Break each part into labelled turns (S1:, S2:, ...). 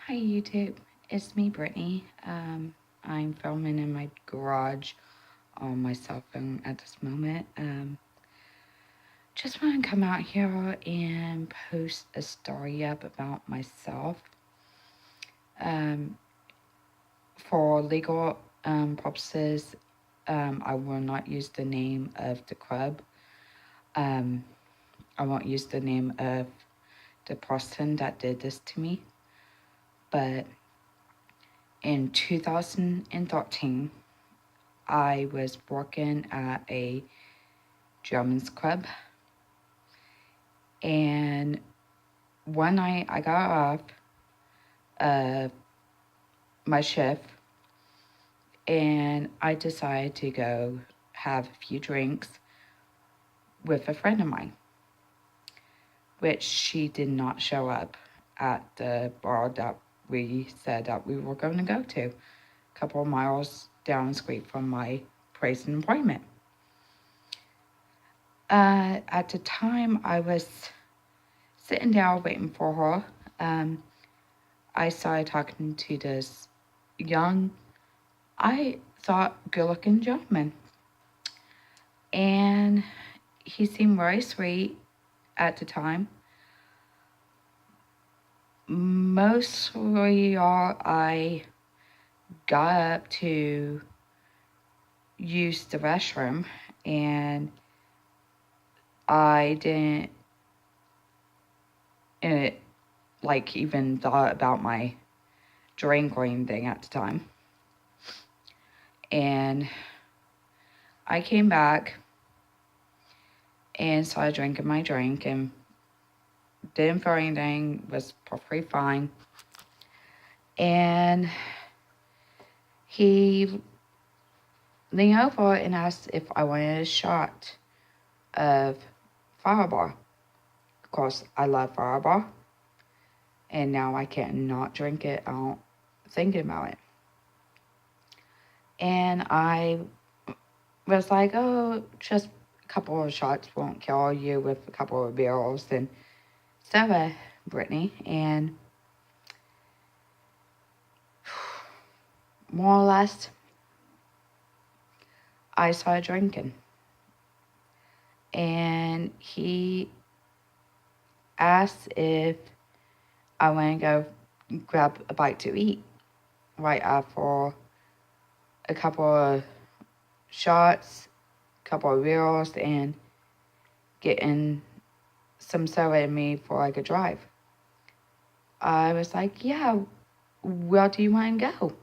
S1: Hi YouTube, it's me Brittany. I'm filming in my garage on my cell phone at this moment. Just want to come out here and post a story up about myself. Um, for legal purposes, I will not use the name of the club. Um, I won't use the name of the person that did this to me. But in 2013, I was working at a gentleman's club, and one night I got off uh, my shift and I decided to go have a few drinks with a friend of mine, which she did not show up at the bar that we said that we were going to go to, a couple of miles down the street from my place of employment. At the time, I was sitting down waiting for her. I started talking to this young, I thought, good looking gentleman. And he seemed very sweet at the time. Mostly all I got up to use the restroom, and I didn't even thought about my drink or anything at the time. And I came back and started drinking my drink and didn't feel anything, was perfectly fine. And he leaned over and asked if I wanted a shot of Fireball. Of course, I love Fireball, and now I can't not drink it out thinking about it. And I was like, oh, just a couple of shots won't kill you with a couple of beers and stuff, Brittany. And more or less, I started drinking. And he asked if I want to go grab a bite to eat right after a couple of shots, a couple of beers, and getting some soda in me before I could drive. I was like, yeah, where do you want to go?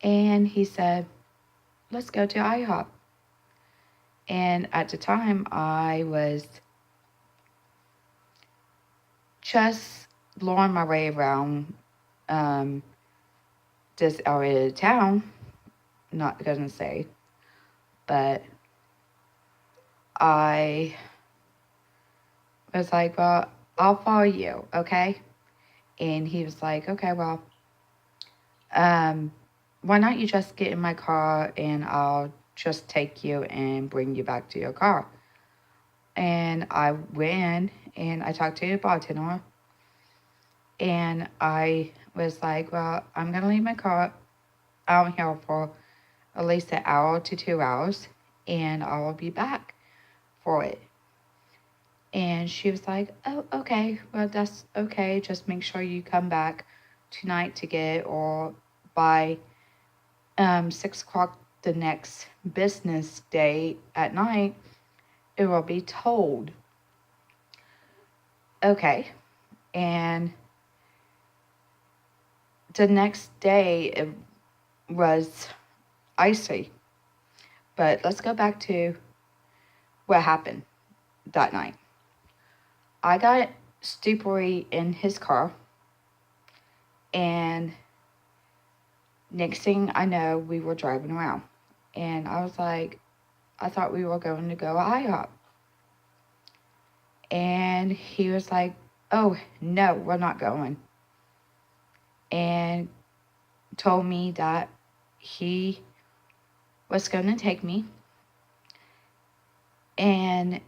S1: And he said, let's go to IHOP. And at the time, I was just blowing my way around this area of town. Not gonna say, but I was like, well, I'll follow you, okay? And he was like, okay, well, why not you just get in my car and I'll just take you and bring you back to your car. And I went in and I talked to the bartender. And I was like, well, I'm going to leave my car out here for at least an hour to 2 hours. And I'll be back for it. And she was like, oh, okay. Well, that's okay. Just make sure you come back tonight to get it, or by 6 o'clock the next business day at night, it will be told. Okay. And the next day it was icy. But let's go back to what happened that night. I got stupidly in his car, and next thing I know, we were driving around. And I was like, I thought we were going to go to IHOP. And he was like, oh, no, we're not going. And told me that he was going to take me. And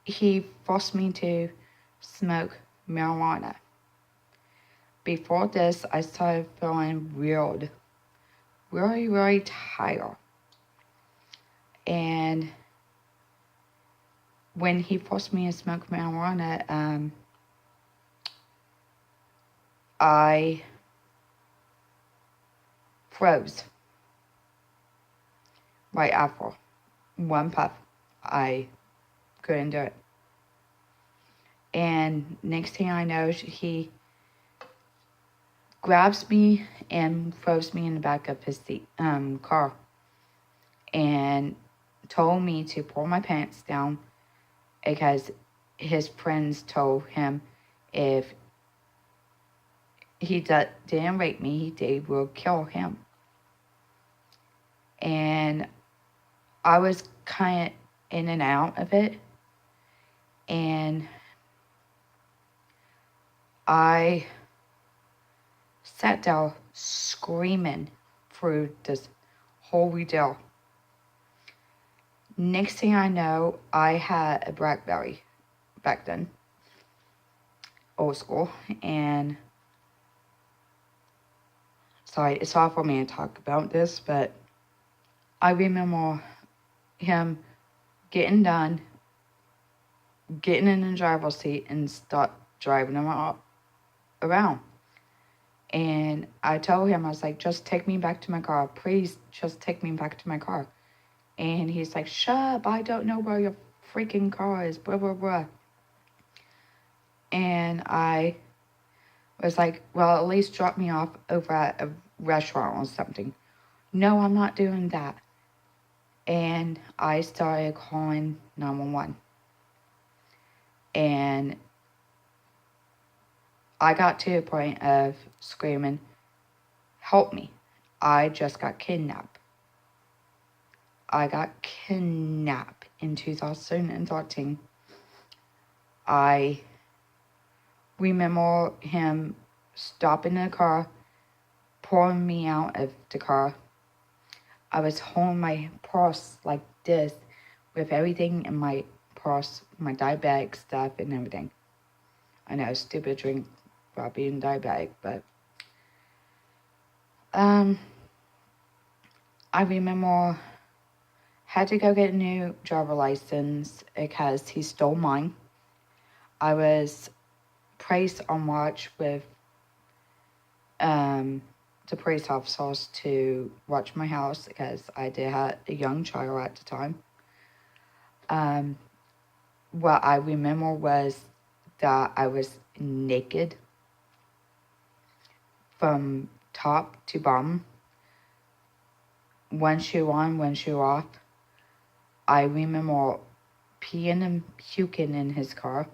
S1: he forced me to smoke marijuana. Before this, I started feeling weird, really, really tired. And when he forced me to smoke marijuana, I froze right after one puff. I couldn't do it. And next thing I know, he grabs me and throws me in the back of his car and told me to pull my pants down because his friends told him if he didn't rape me, they will kill him. And I was kind of in and out of it. And I sat there screaming through this whole ordeal. Next thing I know, I had a BlackBerry back then, old school, and sorry, it's hard for me to talk about this, but I remember him getting done, getting in the driver's seat, and start driving him around. And I told him, I was like, just take me back to my car. Please, just take me back to my car. And he's like, shut up, I don't know where your freaking car is, blah, blah, blah. And I was like, well, at least drop me off over at a restaurant or something. No, I'm not doing that. And I started calling 911. And I got to a point of screaming, help me. I just got kidnapped. I got kidnapped in 2013. I remember him stopping the car, pulling me out of the car. I was holding my purse like this with everything in my purse, my diabetic stuff and everything. I know, stupid drink about being diabetic, but I remember had to go get a new driver license because he stole mine. I was placed on watch with the police officers to watch my house because I did have a young child at the time. What I remember was that I was naked from top to bottom, one shoe on, one shoe off. I remember peeing and puking in his car,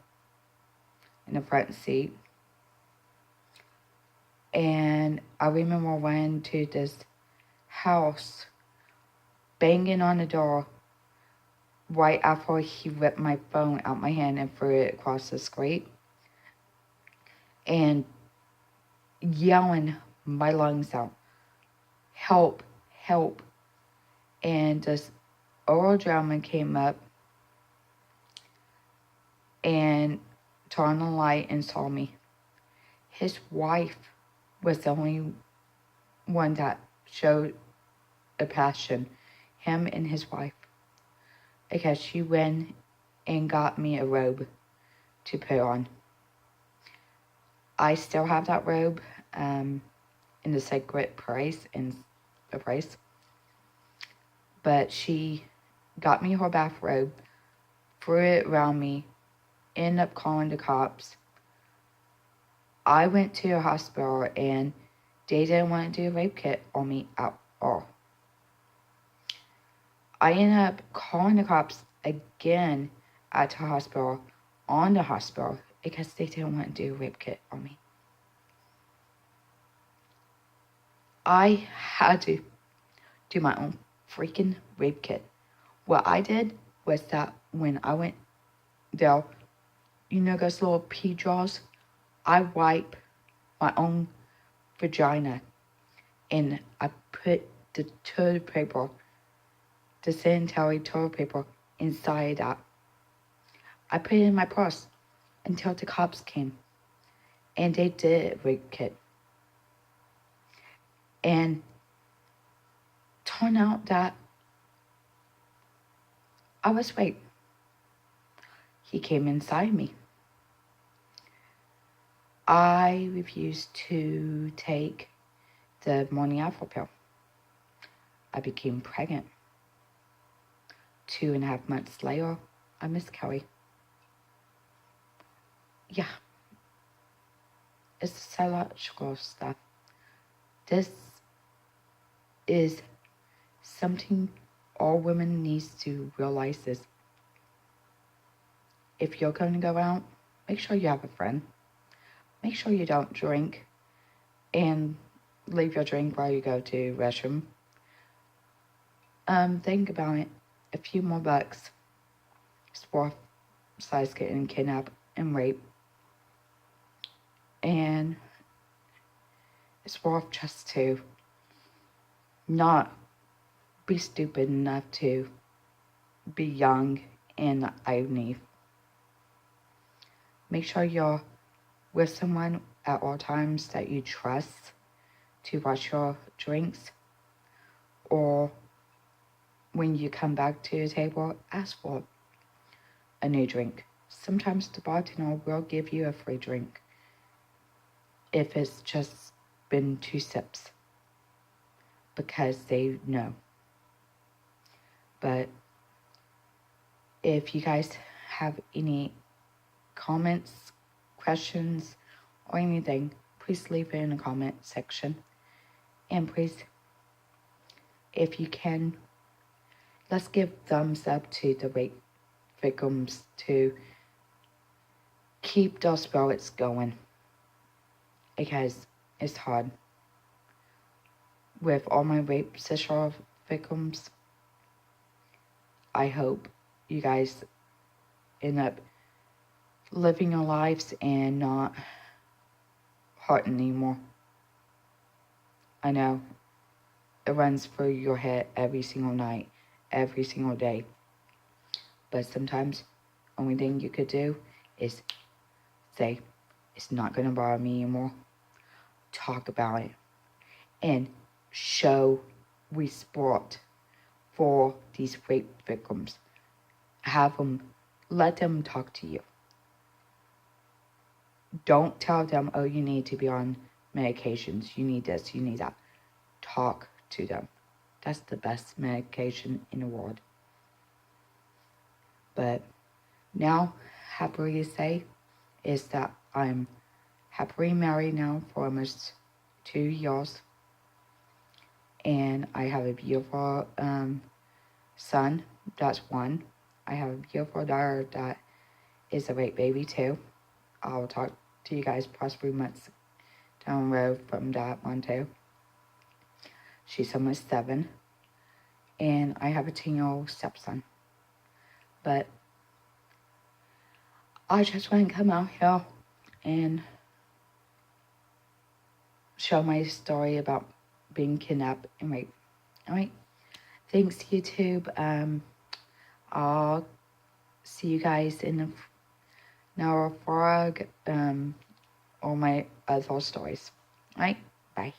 S1: in the front seat. And I remember went to this house, banging on the door, right after he ripped my phone out my hand and threw it across the street. And yelling my lungs out, help, help. And this old gentleman came up and turned the light and saw me. His wife was the only one that showed a passion, him and his wife, because she went and got me a robe to put on. I still have that robe in the sacred place, but she got me her bathrobe, threw it around me, ended up calling the cops. I went to a hospital and they didn't want to do a rape kit on me at all. I ended up calling the cops again at the hospital, on the hospital, because they didn't want to do a rape kit on me. I had to do my own freaking rape kit. What I did was that when I went there, you know those little pee jars? I wipe my own vagina and I put the toilet paper, the sanitary toilet paper, inside that. I put it in my purse until the cops came. And they did rape Kit. And turned out that I was raped. He came inside me. I refused to take the morning after pill. I became pregnant. 2.5 months later, I miscarried. Yeah, it's psychological stuff. This is something all women needs to realize is if you're going to go out, make sure you have a friend. Make sure you don't drink and leave your drink while you go to the restroom. Think about it. A few more bucks. It's worth size getting kidnapped and raped. And it's worth just to not be stupid enough to be young and naive. Make sure you're with someone at all times that you trust to watch your drinks, or when you come back to the table, ask for a new drink. Sometimes the bartender will give you a free drink if it's just been 2 sips because they know. But if you guys have any comments, questions, or anything, please leave it in the comment section. And please, if you can, let's give thumbs up to the rape victims to keep those spirits going, because it's hard. With all my rape sexual victims, I hope you guys end up living your lives and not hurting anymore. I know it runs through your head every single night, every single day. But sometimes, only thing you could do is say, it's not going to bother me anymore. Talk about it. And show respect for these rape victims. Let them talk to you. Don't tell them, oh, you need to be on medications. You need this, you need that. Talk to them. That's the best medication in the world. But now, happily to say, is that I'm happily married now for almost 2 years. And I have a beautiful son, that's 1. I have a beautiful daughter that is a rape baby too. I'll talk to you guys possibly months down the road from that one too. She's almost 7. And I have a 10-year-old stepson. But I just want to come out here and show my story about being kidnapped and raped. Alright? Thanks, YouTube. I'll see you guys in the Noah Frog, all my other stories. Alright? Bye.